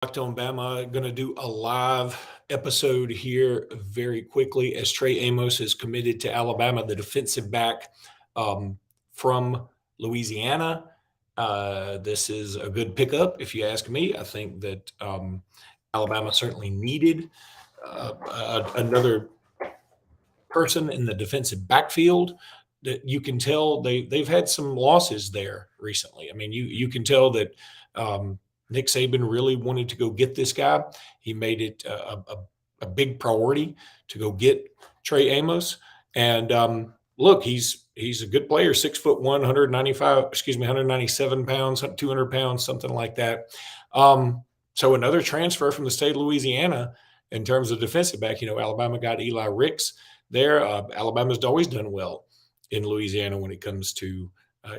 Locked on Bama. Going to do a live episode here very quickly as Trey Amos is committed to Alabama, the defensive back from Louisiana. This is a good pickup, if you ask me. I think that Alabama certainly needed another person in the defensive backfield. That you can tell they've had some losses there recently. I mean, you can tell that Nick Saban really wanted to go get this guy. He made it a big priority to go get Trey Amos. And look, he's a good player, 6'1", 197 pounds, 200 pounds, something like that. So another transfer from the state of Louisiana in terms of defensive back. Alabama got Eli Ricks there. Alabama's always done well in Louisiana when it comes to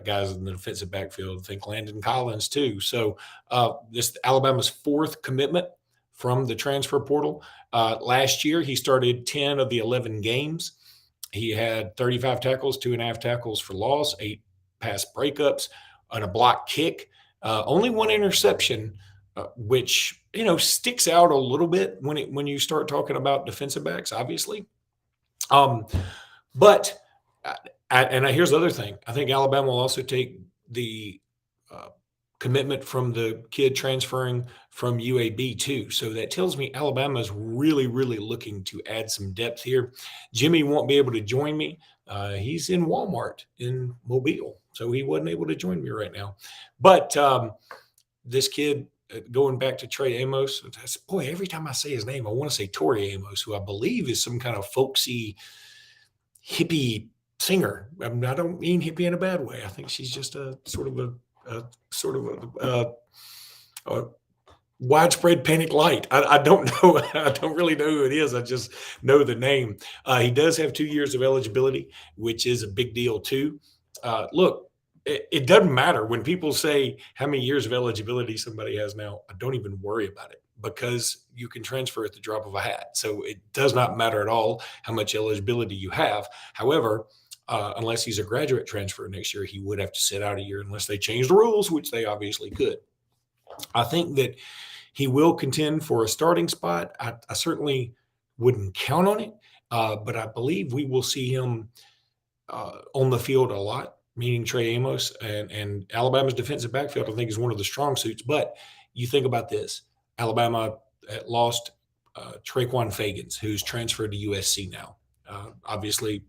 guys in the defensive backfield. I think Landon Collins too. So this Alabama's fourth commitment from the transfer portal. Last year, he started 10 of the 11 games. He had 35 tackles, 2.5 tackles for loss, 8 pass breakups, and a block kick. Only one interception, which sticks out a little bit when you start talking about defensive backs, obviously. But here's the other thing. I think Alabama will also take the commitment from the kid transferring from UAB too. So that tells me Alabama is really, really looking to add some depth here. Jimmy won't be able to join me. He's in Walmart in Mobile, so he wasn't able to join me right now. But this kid, going back to Trey Amos, boy, every time I say his name, I want to say Tori Amos, who I believe is some kind of folksy hippie singer. I don't mean hippie in a bad way. I think she's just a sort of a widespread panic light. I don't know. I don't really know who it is. I just know the name. He does have 2 years of eligibility, which is a big deal too. Look, it doesn't matter when people say how many years of eligibility somebody has now. I don't even worry about it because you can transfer at the drop of a hat. So it does not matter at all how much eligibility you have. However, unless he's a graduate transfer next year, he would have to sit out a year unless they change the rules, which they obviously could. I think that he will contend for a starting spot. I certainly wouldn't count on it, but I believe we will see him on the field a lot, meaning Trey Amos. And Alabama's defensive backfield, I think, is one of the strong suits. But you think about this. Alabama lost Traquan Fagans, who's transferred to USC now. Obviously,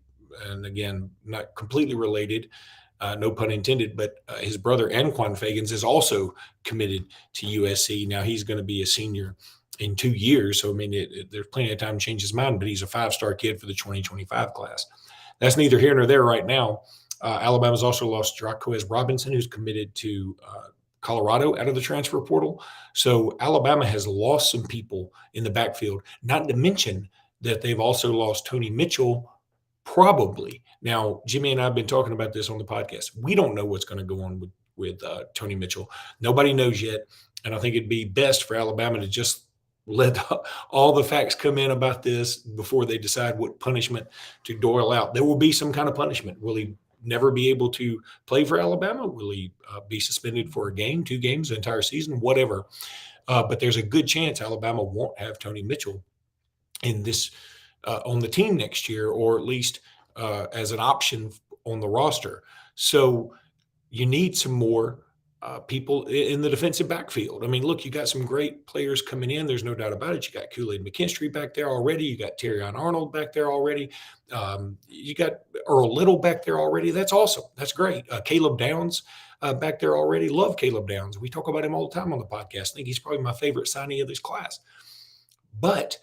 and again, not completely related, no pun intended, but his brother Anquan Fagans is also committed to USC. Now he's going to be a senior in 2 years. So, I mean, there's plenty of time to change his mind, but he's a 5-star kid for the 2025 class. That's neither here nor there right now. Alabama's also lost Dracoez Robinson, who's committed to Colorado out of the transfer portal. So Alabama has lost some people in the backfield, not to mention that they've also lost Tony Mitchell, probably. Now, Jimmy and I have been talking about this on the podcast. We don't know what's going to go on with Tony Mitchell. Nobody knows yet. And I think it'd be best for Alabama to just let all the facts come in about this before they decide what punishment to dole out. There will be some kind of punishment. Will he never be able to play for Alabama? Will he be suspended for a game, 2 games, the entire season, whatever? But there's a good chance Alabama won't have Tony Mitchell in this on the team next year, or at least as an option on the roster. So you need some more people in the defensive backfield. I mean, look, you got some great players coming in. There's no doubt about it. You got Kool-Aid McKinstry back there already. You got Terrion Arnold back there already. You got Earl Little back there already. That's awesome. That's great. Caleb Downs back there already. Love Caleb Downs. We talk about him all the time on the podcast. I think he's probably my favorite signee of this class. But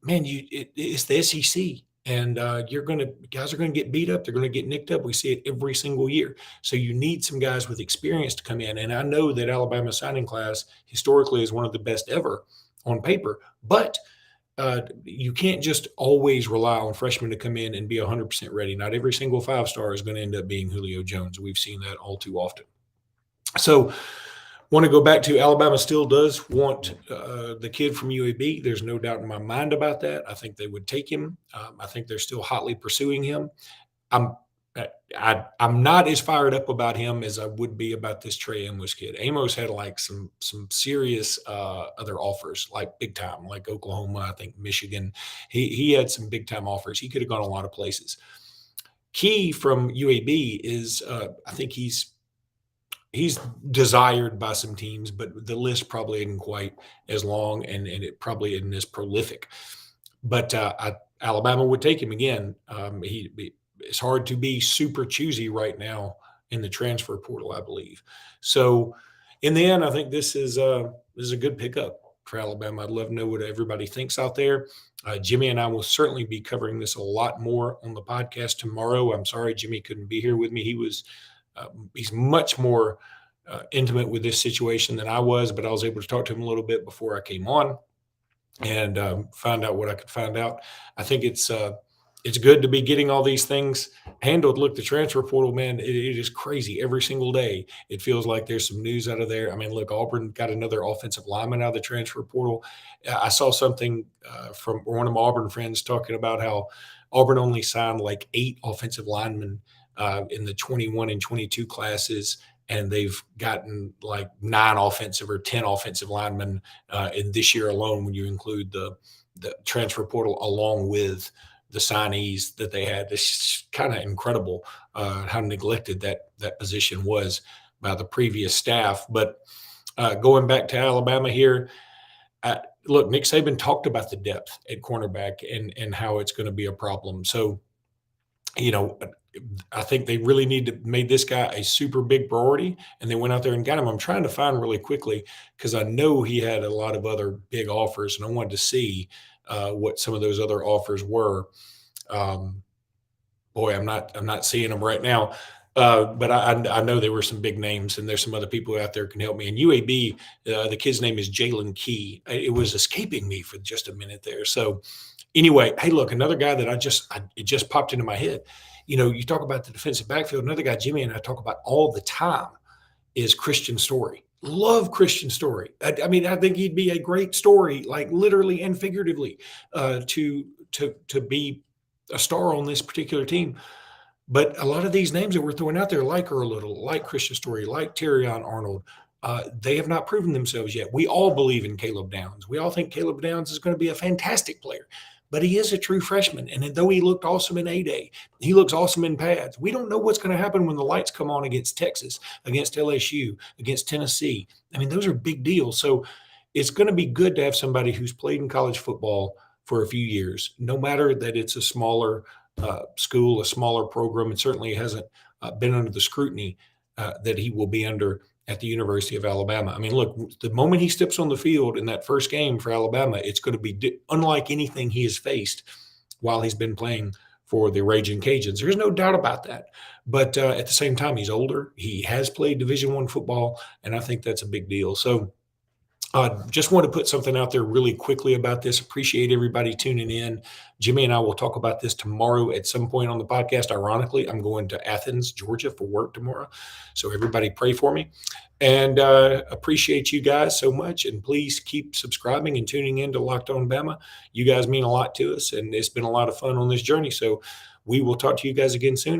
man, it's the SEC, and guys are going to get beat up. They're going to get nicked up. We see it every single year. So you need some guys with experience to come in. And I know that Alabama's signing class historically is one of the best ever on paper, but you can't just always rely on freshmen to come in and be 100% ready. Not every single 5-star is going to end up being Julio Jones. We've seen that all too often. So want to go back to Alabama still does want the kid from UAB. There's no doubt in my mind about that. I think they would take him. I think they're still hotly pursuing him. I'm Uh, I'm not as fired up about him as I would be about this Trey Amos kid. Amos had like some serious other offers, like big time, like Oklahoma, I think Michigan. He had some big time offers. He could have gone a lot of places. Key from UAB is I think he's desired by some teams, but the list probably isn't quite as long, and it probably isn't as prolific. But Alabama would take him again. It's hard to be super choosy right now in the transfer portal, I believe. So in the end, I think this is a good pickup for Alabama. I'd love to know what everybody thinks out there. Jimmy and I will certainly be covering this a lot more on the podcast tomorrow. I'm sorry Jimmy couldn't be here with me. He's much more intimate with this situation than I was, but I was able to talk to him a little bit before I came on and find out what I could find out. I think it's good to be getting all these things handled. Look, the transfer portal, man, it is crazy. Every single day, it feels like there's some news out of there. I mean, look, Auburn got another offensive lineman out of the transfer portal. I saw something from one of my Auburn friends talking about how Auburn only signed like 8 offensive linemen in the 21 and 22 classes, and they've gotten like 9 offensive or 10 offensive linemen in this year alone when you include the transfer portal along with the signees that they had. It's kind of incredible how neglected that position was by the previous staff. But going back to Alabama here, look, Nick Saban talked about the depth at cornerback and how it's going to be a problem. So, you know, I think they really need to made this guy a super big priority, and they went out there and got him. I'm trying to find really quickly because I know he had a lot of other big offers, and I wanted to see what some of those other offers were. Um, Boy, I'm not seeing them right now, but I know there were some big names, and there's some other people out there who can help me. And UAB, the kid's name is Jalen Key. It was escaping me for just a minute there. So anyway, hey, look, another guy that it just popped into my head. You know, you talk about the defensive backfield. Another guy Jimmy and I talk about all the time is Christian Story. Love Christian Story. I mean, I think he'd be a great story, like literally and figuratively, to be a star on this particular team. But a lot of these names that we're throwing out there, like Earl Little, like Christian Story, like Terrion Arnold, they have not proven themselves yet. We all believe in Caleb Downs. We all think Caleb Downs is going to be a fantastic player, but he is a true freshman. And though he looked awesome in A-Day, he looks awesome in pads. We don't know what's going to happen when the lights come on against Texas, against LSU, against Tennessee. I mean, those are big deals. So it's going to be good to have somebody who's played in college football for a few years, no matter that it's a smaller school, a smaller program, and certainly hasn't been under the scrutiny that he will be under at the University of Alabama. I mean, look, the moment he steps on the field in that first game for Alabama, it's going to be unlike anything he has faced while he's been playing for the Raging Cajuns. There's no doubt about that. But at the same time, he's older. He has played Division I football, and I think that's a big deal. So just want to put something out there really quickly about this. Appreciate everybody tuning in. Jimmy and I will talk about this tomorrow at some point on the podcast. Ironically, I'm going to Athens, Georgia for work tomorrow. So everybody pray for me. And appreciate you guys so much. And please keep subscribing and tuning in to Locked On Bama. You guys mean a lot to us, and it's been a lot of fun on this journey. So we will talk to you guys again soon.